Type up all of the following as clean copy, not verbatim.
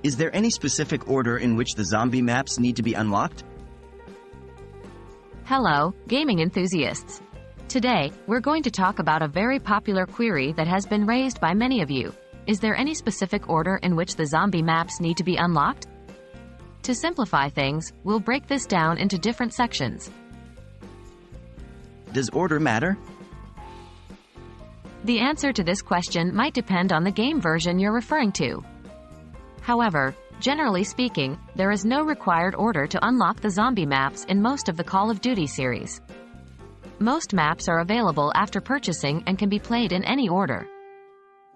Is there any specific order in which the zombie maps need to be unlocked? Hello, gaming enthusiasts. Today, we're going to talk about a very popular query that has been raised by many of you. Is there any specific order in which the zombie maps need to be unlocked? To simplify things, we'll break this down into different sections. Does order matter? The answer to this question might depend on the game version you're referring to. However, generally speaking, there is no required order to unlock the zombie maps in most of the Call of Duty series. Most maps are available after purchasing and can be played in any order.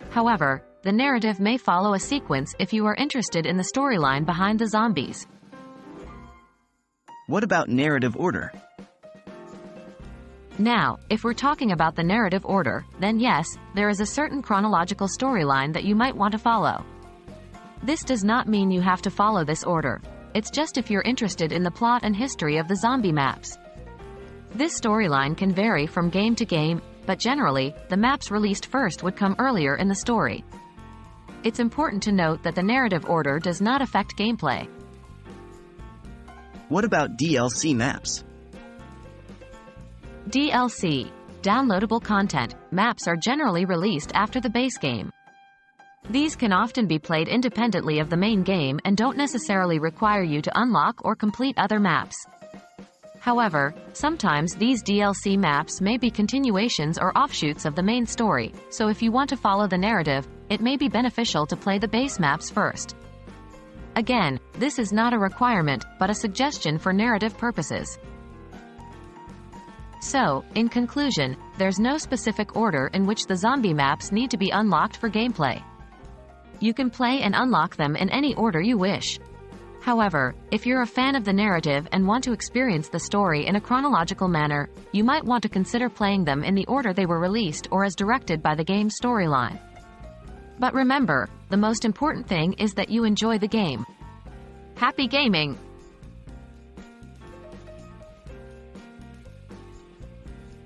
However, the narrative may follow a sequence if you are interested in the storyline behind the zombies. What about narrative order? Now, if we're talking about the narrative order, then yes, there is a certain chronological storyline that you might want to follow. This does not mean you have to follow this order. It's just if you're interested in the plot and history of the zombie maps. This storyline can vary from game to game, but generally, the maps released first would come earlier in the story. It's important to note that the narrative order does not affect gameplay. What about DLC maps? DLC, downloadable content, maps are generally released after the base game. These can often be played independently of the main game and don't necessarily require you to unlock or complete other maps. However, sometimes these DLC maps may be continuations or offshoots of the main story, so if you want to follow the narrative, it may be beneficial to play the base maps first. Again, this is not a requirement, but a suggestion for narrative purposes. So, in conclusion, there's no specific order in which the zombie maps need to be unlocked for gameplay. You can play and unlock them in any order you wish. However, if you're a fan of the narrative and want to experience the story in a chronological manner, you might want to consider playing them in the order they were released or as directed by the game's storyline. But remember, the most important thing is that you enjoy the game. Happy gaming!